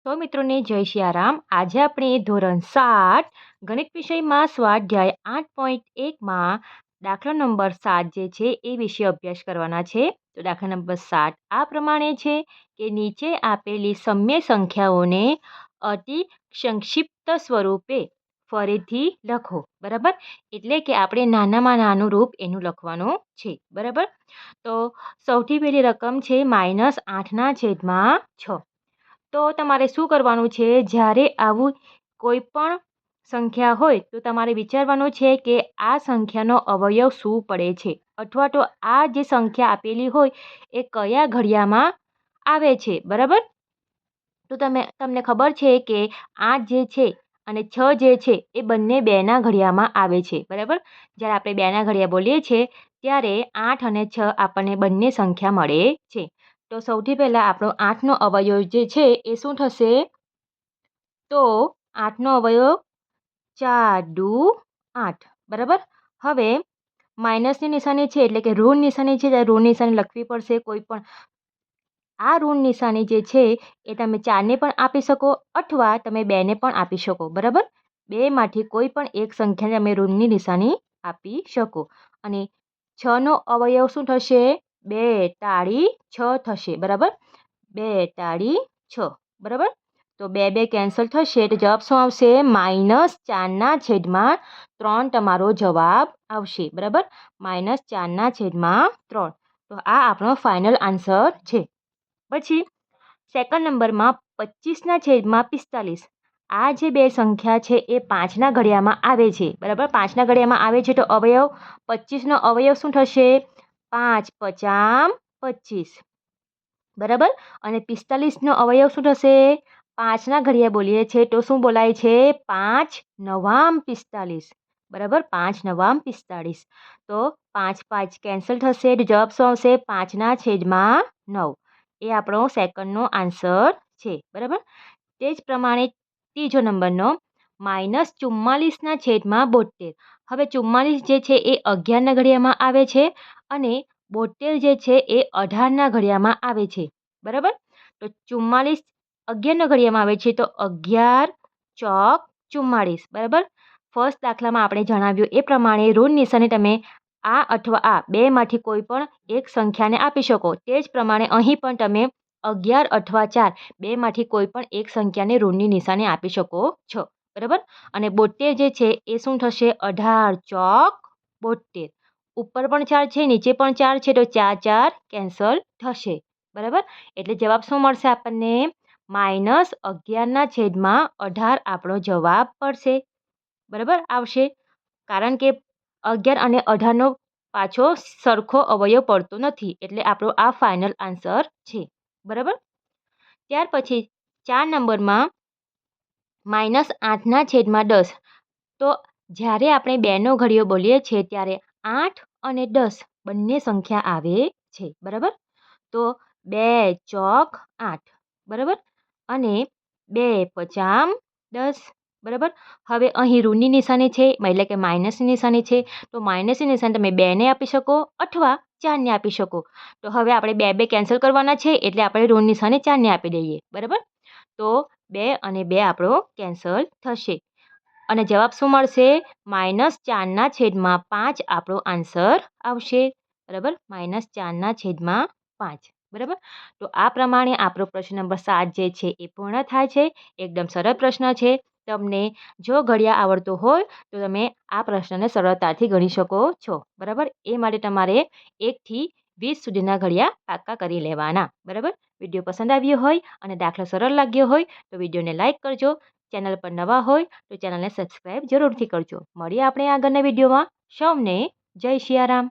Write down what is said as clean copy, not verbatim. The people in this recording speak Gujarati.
તો મિત્રોને જય સિયારામ. આજે આપણે ધોરણ 7 ગણિત વિષયમાં સ્વાધ્યાય 8.1માં દાખલા નંબર 7 જે છે એ વિશે અભ્યાસ કરવાના છે. તો દાખલા નંબર 7 આ પ્રમાણે છે કે નીચે આપેલી સમય સંખ્યાઓને અતિ સંક્ષિપ્ત સ્વરૂપે ફરીથી લખો. બરાબર, એટલે કે આપણે નાનામાં નાનું રૂપ એનું લખવાનું છે. બરાબર, તો સૌથી પહેલી રકમ છે -8/6. તો તમારે શું કરવાનું છે, જ્યારે આવું કોઈ પણ સંખ્યા હોય તો તમારે વિચારવાનું છે કે આ સંખ્યાનો અવયવ શું પડે છે, અથવા તો આ જે સંખ્યા આપેલી હોય એ કયા ઘડિયામાં આવે છે. બરાબર, તો તમને ખબર છે કે 8 જે છે અને 6 જે છે એ બંને 2ના ઘડિયામાં આવે છે. બરાબર, જ્યારે આપણે 2ના ઘડિયા બોલીએ છીએ ત્યારે 8 અને 6 આપણને બંને સંખ્યા મળે છે. તો સૌથી પહેલાં આપણો 8નો અવયવ જે છે એ શું થશે? તો 8નો અવયવ 4 દુ 8. બરાબર, હવે માઇનસની નિશાની છે એટલે કે ઋણ નિશાની છે, ત્યારે ઋણ નિશાની લખવી પડશે. કોઈ પણ આ ઋણ નિશાની જે છે એ તમે 4ને પણ આપી શકો અથવા તમે 2ને પણ આપી શકો. બરાબર, બેમાંથી કોઈ પણ એક સંખ્યાને તમે ઋણની નિશાની આપી શકો. અને 6નો અવયવ શું થશે? 2 તાળી 6 થશે. બરાબર, 2 તાળી 6. બરાબર, તો 2 2 કેન્સલ થશે તો જવાબ શું આવશે? -4/3 તમારો જવાબ આવશે. બરાબર, -4/3. તો આ આપણો ફાઇનલ આન્સર છે. પછી સેકન્ડ નંબરમાં 25/45. આ જે બે સંખ્યા છે એ 5ના ઘડિયામાં આવે છે. બરાબર, 5ના ઘડિયામાં આવે છે તો અવયવ 25નો અવયવ શું થશે? 5 5 25. બરાબર, અને 45નો અવયવ શું થશે? 5ના ઘડિયા બોલીએ છીએ તો શું બોલાય છે? 5 9 45. બરાબર, 5 9 45. તો 5 5 કેન્સલ થશે તો જવાબ શું આવશે? 5/9. એ આપણો સેકન્ડનો આન્સર છે. બરાબર, તે જ પ્રમાણે ત્રીજો નંબરનો -44/72. હવે 44 જે છે એ 11ના ઘડિયામાં આવે છે અને 72 જે છે એ 18ના ઘડિયામાં આવે છે. બરાબર, તો 44 11ના ઘડિયામાં આવે છે તો 11 ચોક 44. બરાબર, ફર્સ્ટ દાખલામાં આપણે જણાવ્યું એ પ્રમાણે ઋણ નિશાની તમે આ અથવા આ બેમાંથી કોઈ પણ એક સંખ્યાને આપી શકો. તે જ પ્રમાણે અહીં પણ તમે 11 અથવા 4 બેમાંથી કોઈ પણ એક સંખ્યાને ઋણની નિશાની આપી શકો છો. બરાબર, અને 72 જે છે એ શું થશે? 18 ચોક 72. ઉપર પણ 4 છે, નીચે પણ 4 છે, તો 4 4 કેન્સલ થશે. બરાબર, એટલે જવાબ શું મળશે આપણને? -11/18 આપણો જવાબ પડશે. બરાબર, આવશે, કારણ કે 11 અને 18નો પાછો સરખો અવયવ પડતો નથી, એટલે આપણો આ ફાઇનલ આન્સર છે. બરાબર, ત્યાર પછી 4 નંબરમાં -8/10. તો જ્યારે આપણે 2નો ઘડિયો બોલીએ છીએ ત્યારે 8 અને 10 બંને સંખ્યા આવે છે. બરાબર, તો 2 ચોક 8. બરાબર, અને 2 5 10. બરાબર, હવે અહીં ઋણની નિશાની છે એટલે કે માઇનસની નિશાની છે, તો માઇનસની નિશાની તમે 2ને આપી શકો અથવા 4ને આપી શકો. તો હવે આપણે 2 2 કેન્સલ કરવાના છે એટલે આપણે ઋણ નિશાની 4ને આપી દઈએ. બરાબર, તો 2 અને 2 આપણો કેન્સલ થશે અને જવાબ શું મળશે? -4/5 આપણો આન્સર આવશે. બરાબર, -4/5. બરાબર, તો આ પ્રમાણે આપણો પ્રશ્ન નંબર 7 જે છે એ પૂર્ણ થાય છે. એકદમ સરળ પ્રશ્ન છે. તમને જો ઘડિયા આવડતું હોય તો તમે આ પ્રશ્નને સરળતાથી ગણી શકો છો. બરાબર, એ માટે તમારે 1 થી 20 સુધીના ઘડિયા પાક્કા કરી લેવાના. બરાબર, વિડીયો પસંદ આવ્યો હોય અને દાખલો સરળ લાગ્યો હોય તો વિડીયોને લાઇક કરજો. ચેનલ પર નવા હોય તો ચેનલને સબસ્ક્રાઈબ જરૂરથી કરજો. મળીએ આપણે આગળના વિડીયોમાં. સૌને જય સિયારામ.